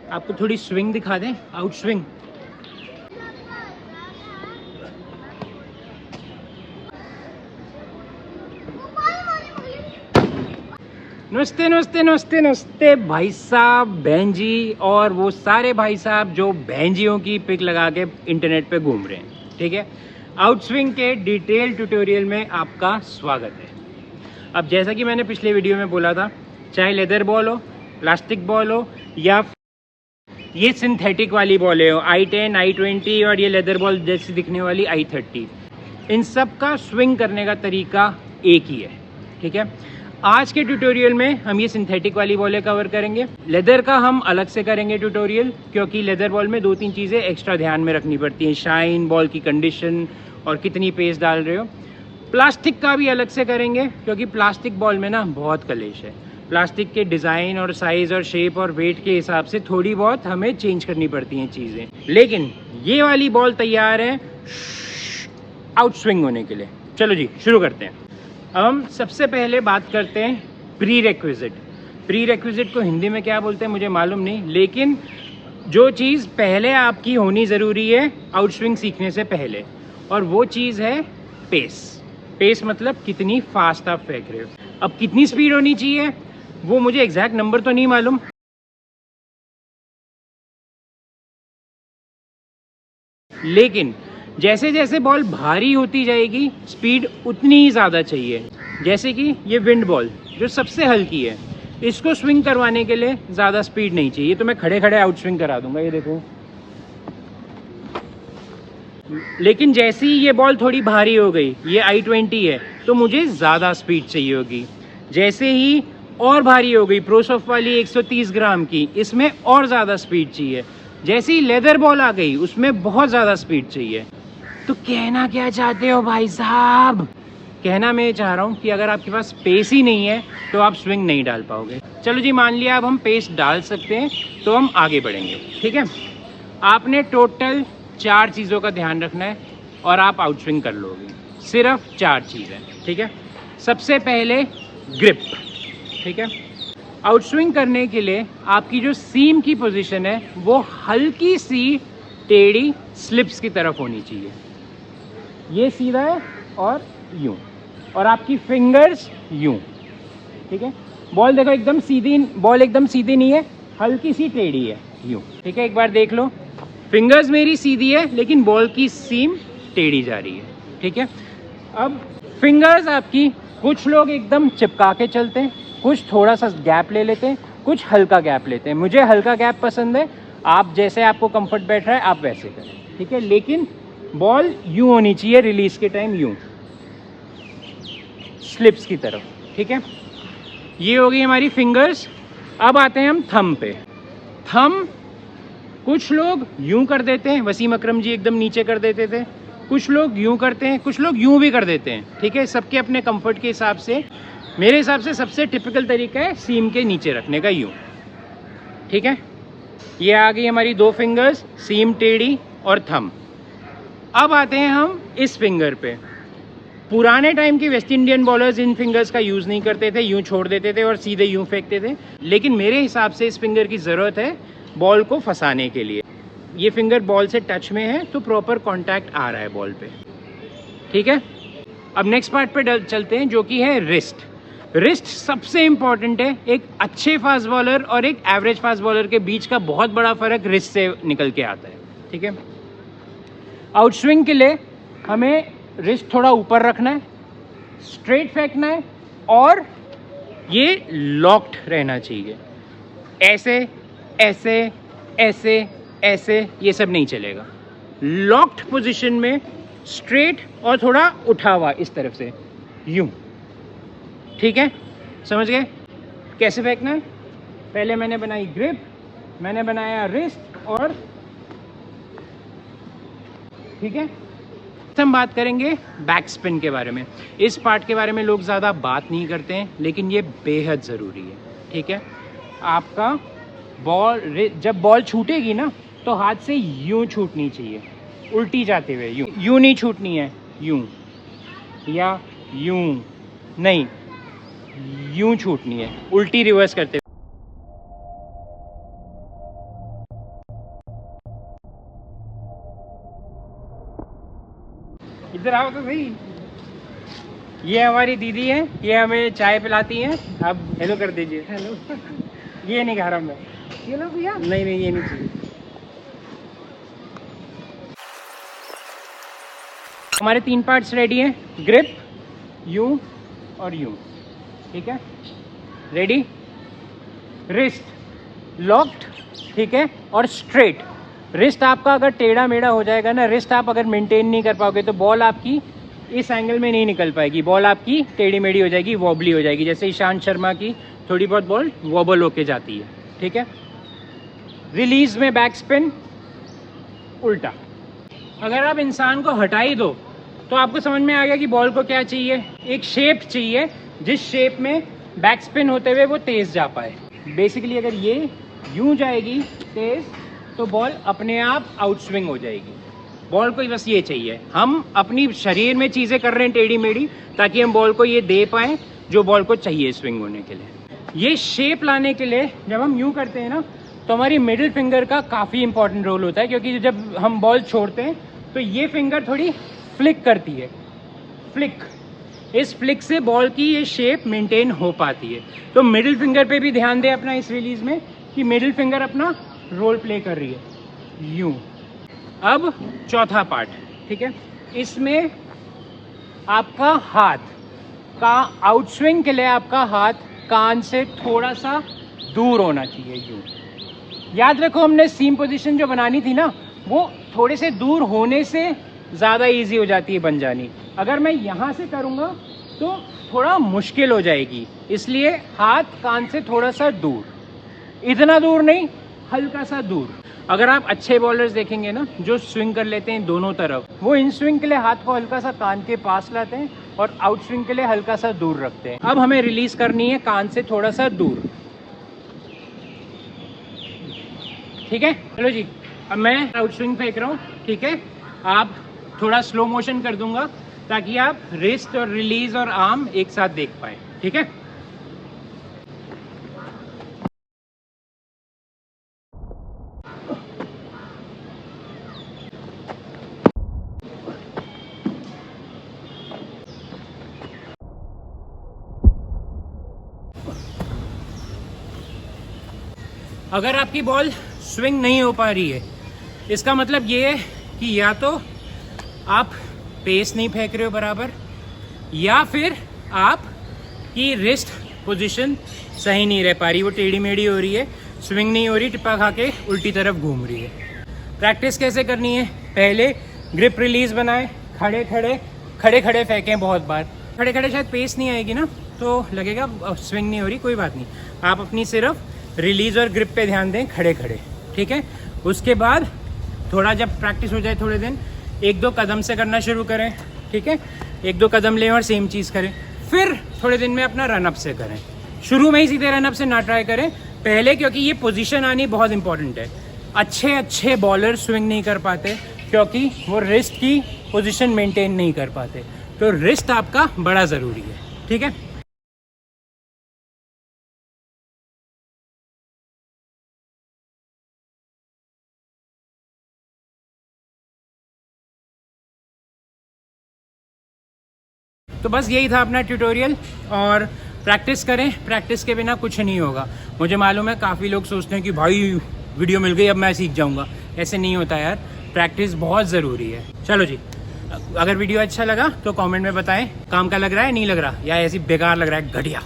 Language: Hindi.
आपको थोड़ी स्विंग दिखा दें, आउट स्विंग। नमस्ते नमस्ते नमस्ते नमस्ते भाई साहब, बहन जी और वो सारे भाई साहब जो बहन जियों की पिक लगा के इंटरनेट पे घूम रहे हैं। ठीक है, आउट स्विंग के डिटेल ट्यूटोरियल में आपका स्वागत है। अब जैसा कि मैंने पिछले वीडियो में बोला था, चाहे लेदर बॉल हो, प्लास्टिक बॉल हो या ये सिंथेटिक वाली बॉलें हो, I10, I20 और ये लेदर बॉल जैसी दिखने वाली I30, इन सब का स्विंग करने का तरीका एक ही है। ठीक है, आज के ट्यूटोरियल में हम ये सिंथेटिक वाली बॉलें कवर करेंगे। लेदर का हम अलग से करेंगे ट्यूटोरियल, क्योंकि लेदर बॉल में 2-3 चीज़ें एक्स्ट्रा ध्यान में रखनी पड़ती हैं, शाइन, बॉल की कंडीशन और कितनी पेस डाल रहे हो। प्लास्टिक का भी अलग से करेंगे, क्योंकि प्लास्टिक बॉल में ना बहुत कलेश है। प्लास्टिक के डिज़ाइन और साइज़ और शेप और वेट के हिसाब से थोड़ी बहुत हमें चेंज करनी पड़ती हैं चीज़ें, लेकिन ये वाली बॉल तैयार है आउट स्विंग होने के लिए। चलो जी शुरू करते हैं। अब हम सबसे पहले बात करते हैं प्री रेक्विजिट। प्री रेक्विजिट को हिंदी में क्या बोलते हैं मुझे मालूम नहीं, लेकिन जो चीज़ पहले आपकी होनी ज़रूरी है आउट स्विंग सीखने से पहले, और वो चीज़ है पेस। पेस मतलब कितनी फास्ट आप फेंक रहे हो। अब कितनी स्पीड होनी चाहिए वो मुझे एग्जैक्ट नंबर तो नहीं मालूम, लेकिन जैसे जैसे बॉल भारी होती जाएगी स्पीड उतनी ही ज़्यादा चाहिए। जैसे कि ये विंड बॉल जो सबसे हल्की है, इसको स्विंग करवाने के लिए ज़्यादा स्पीड नहीं चाहिए, तो मैं खड़े खड़े आउट स्विंग करा दूंगा, ये देखो। लेकिन जैसे ही ये बॉल थोड़ी भारी हो गई, ये I20 है, तो मुझे ज़्यादा स्पीड चाहिए होगी। जैसे ही और भारी हो गई, प्रोसॉफ्ट वाली 130 ग्राम की, इसमें और ज़्यादा स्पीड चाहिए। जैसे ही लेदर बॉल आ गई, उसमें बहुत ज़्यादा स्पीड चाहिए। तो कहना क्या चाहते हो भाई साहब? कहना मैं चाह रहा हूँ कि अगर आपके पास पेस ही नहीं है तो आप स्विंग नहीं डाल पाओगे। चलो जी, मान लिया अब हम पेस डाल सकते हैं, तो हम आगे बढ़ेंगे। ठीक है, आपने टोटल 4 चीज़ों का ध्यान रखना है और आप आउट स्विंग कर लोगे। सिर्फ 4 चीज़ें। ठीक है, सबसे पहले ग्रिप। ठीक है, आउट स्विंग करने के लिए आपकी जो सीम की पोजीशन है वो हल्की सी टेढ़ी स्लिप्स की तरफ होनी चाहिए। ये सीधा है और यूं, और आपकी फिंगर्स यूं। ठीक है, बॉल देखो एकदम सीधी, बॉल एकदम सीधी नहीं है, हल्की सी टेढ़ी है, यूं। ठीक है, एक बार देख लो, फिंगर्स मेरी सीधी है लेकिन बॉल की सीम टेढ़ी जा रही है। ठीक है, अब फिंगर्स आपकी, कुछ लोग एकदम चिपका के चलते हैं, कुछ थोड़ा सा गैप ले लेते हैं, कुछ हल्का गैप लेते हैं। मुझे हल्का गैप पसंद है, आप जैसे आपको कंफर्ट बैठ रहा है आप वैसे करें। ठीक है, लेकिन बॉल यूं होनी चाहिए रिलीज के टाइम, यूं स्लिप्स की तरफ। ठीक है, ये हो गई हमारी फिंगर्स। अब आते हैं हम थंब पे। थंब कुछ लोग यूं कर देते हैं, वसीम अकरम जी एकदम नीचे कर देते थे, कुछ लोग यूं करते हैं, कुछ लोग यूं भी कर देते हैं। ठीक है, सबके अपने कंफर्ट के हिसाब से। मेरे हिसाब से सबसे टिपिकल तरीका है सीम के नीचे रखने का, यूं। ठीक है, ये आ गई हमारी 2 फिंगर्स, सीम टेढ़ी और थंब। अब आते हैं हम इस फिंगर पे। पुराने टाइम के वेस्ट इंडियन बॉलर्स इन फिंगर्स का यूज़ नहीं करते थे, यूं छोड़ देते थे और सीधे यूं फेंकते थे, लेकिन मेरे हिसाब से इस फिंगर की ज़रूरत है बॉल को फंसाने के लिए। ये फिंगर बॉल से टच में है तो प्रॉपर कांटेक्ट आ रहा है बॉल पे। ठीक है, अब नेक्स्ट पार्ट पे चलते हैं, जो कि है रिस्ट। रिस्ट सबसे इंपॉर्टेंट है। एक अच्छे फास्ट बॉलर और एक एवरेज फास्ट बॉलर के बीच का बहुत बड़ा फर्क रिस्ट से निकल के आता है। ठीक है, आउट स्विंग के लिए हमें रिस्ट थोड़ा ऊपर रखना है, स्ट्रेट फेंकना है और ये लॉक्ड रहना चाहिए। ऐसे ऐसे ऐसे ऐसे ये सब नहीं चलेगा। लॉक्ड पोजीशन में स्ट्रेट और थोड़ा उठा हुआ इस तरफ से, यूं। ठीक है, समझ गए कैसे फेंकना है? पहले मैंने बनाई ग्रिप, मैंने बनाया रिस्ट और ठीक है, हम बात करेंगे बैक स्पिन के बारे में। इस पार्ट के बारे में लोग ज़्यादा बात नहीं करते हैं, लेकिन ये बेहद ज़रूरी है। ठीक है, आपका बॉल जब बॉल छूटेगी ना तो हाथ से यूं छूटनी चाहिए, उल्टी जाते हुए, यूं। यूं नहीं छूटनी है, यूं या यूं नहीं, यूं छूटनी है, उल्टी रिवर्स करते हुए। इधर आओ तो सही। ये हमारी दीदी है, ये हमें चाय पिलाती हैं। आप हेलो कर दीजिए। हेलो। ये नहीं खा रहा मैं। ये लो भैया। नहीं नहीं, ये नहीं चाहिए। हमारे 3 पार्ट्स रेडी हैं, ग्रिप, यूं और यूं। ठीक है, रेडी। रिस्ट लॉक्ड, ठीक है, और स्ट्रेट। रिस्ट आपका अगर टेढ़ा मेढ़ा हो जाएगा ना, रिस्ट आप अगर मेंटेन नहीं कर पाओगे तो बॉल आपकी इस एंगल में नहीं निकल पाएगी, बॉल आपकी टेढ़ी मेढ़ी हो जाएगी, वॉबली हो जाएगी। जैसे ईशांत शर्मा की थोड़ी बहुत बॉल वॉबल होके जाती है। ठीक है, रिलीज में बैक स्पिन उल्टा। अगर आप इंसान को हटा ही दो तो आपको समझ में आ गया कि बॉल को क्या चाहिए। एक शेप चाहिए जिस शेप में बैक स्पिन होते हुए वो तेज जा पाए। बेसिकली अगर ये यूं जाएगी तेज तो बॉल अपने आप आउट स्विंग हो जाएगी। बॉल को बस ये चाहिए। हम अपनी शरीर में चीज़ें कर रहे हैं टेढ़ी मेढ़ी ताकि हम बॉल को ये दे पाएँ जो बॉल को चाहिए स्विंग होने के लिए। ये शेप लाने के लिए जब हम यूं करते हैं ना तो हमारी मिडिल फिंगर का काफ़ी इंपॉर्टेंट रोल होता है, क्योंकि जब हम बॉल छोड़ते हैं तो ये फिंगर थोड़ी फ्लिक करती है। फ्लिक, इस फ्लिक से बॉल की ये शेप मेंटेन हो पाती है। तो मिडिल फिंगर पे भी ध्यान दें अपना इस रिलीज में कि मिडिल फिंगर अपना रोल प्ले कर रही है। यूं। अब चौथा पार्ट, ठीक है, इसमें आपका हाथ का आउट स्विंग के लिए आपका हाथ कान से थोड़ा सा दूर होना चाहिए। यूं याद रखो, हमने सीम पोजीशन जो बनानी थी ना वो थोड़े से दूर होने से ज़्यादा इजी हो जाती है बन जानी। अगर मैं यहाँ से करूँगा तो थोड़ा मुश्किल हो जाएगी, इसलिए हाथ कान से थोड़ा सा दूर, इतना दूर नहीं, हल्का सा दूर। अगर आप अच्छे बॉलर्स देखेंगे ना जो स्विंग कर लेते हैं दोनों तरफ, वो इन स्विंग के लिए हाथ को हल्का सा कान के पास लाते हैं और आउट स्विंग के लिए हल्का सा दूर रखते हैं। अब हमें रिलीज करनी है कान से थोड़ा सा दूर। ठीक है, चलो जी, अब मैं आउट स्विंग फेंक रहा हूँ। ठीक है, आप थोड़ा स्लो मोशन कर दूंगा ताकि आप रिस्ट और रिलीज और आर्म एक साथ देख पाए। ठीक है, अगर आपकी बॉल स्विंग नहीं हो पा रही है इसका मतलब ये है कि या तो आप पेस नहीं फेंक रहे हो बराबर, या फिर आप की रिस्ट पोजीशन सही नहीं रह पा रही, वो टेढ़ी मेढ़ी हो रही है, स्विंग नहीं हो रही, टिप्पा खा के उल्टी तरफ घूम रही है। प्रैक्टिस कैसे करनी है? पहले ग्रिप रिलीज बनाए, खड़े खड़े फेंकें बहुत बार। खड़े खड़े शायद पेस नहीं आएगी ना तो लगेगा स्विंग नहीं हो रही, कोई बात नहीं, आप अपनी सिर्फ रिलीज और ग्रिप पे ध्यान दें खड़े खड़े। ठीक है, उसके बाद थोड़ा जब प्रैक्टिस हो जाए थोड़े दिन, 1-2 कदम से करना शुरू करें। ठीक है, 1-2 कदम लें और सेम चीज़ करें। फिर थोड़े दिन में अपना रनअप से करें। शुरू में ही सीधे रनअप से ना ट्राई करें पहले, क्योंकि ये पोजीशन आनी बहुत इंपॉर्टेंट है। अच्छे बॉलर स्विंग नहीं कर पाते क्योंकि वो रिस्ट की पोजीशन मेंटेन नहीं कर पाते, तो रिस्ट आपका बड़ा ज़रूरी है। ठीक है, तो बस यही था अपना ट्यूटोरियल। और प्रैक्टिस करें, प्रैक्टिस के बिना कुछ नहीं होगा। मुझे मालूम है काफ़ी लोग सोचते हैं कि भाई वीडियो मिल गई अब मैं सीख जाऊंगा, ऐसे नहीं होता यार, प्रैक्टिस बहुत ज़रूरी है। चलो जी, अगर वीडियो अच्छा लगा तो कमेंट में बताएं काम का लग रहा है, नहीं लग रहा, या ऐसी बेकार लग रहा है, घटिया।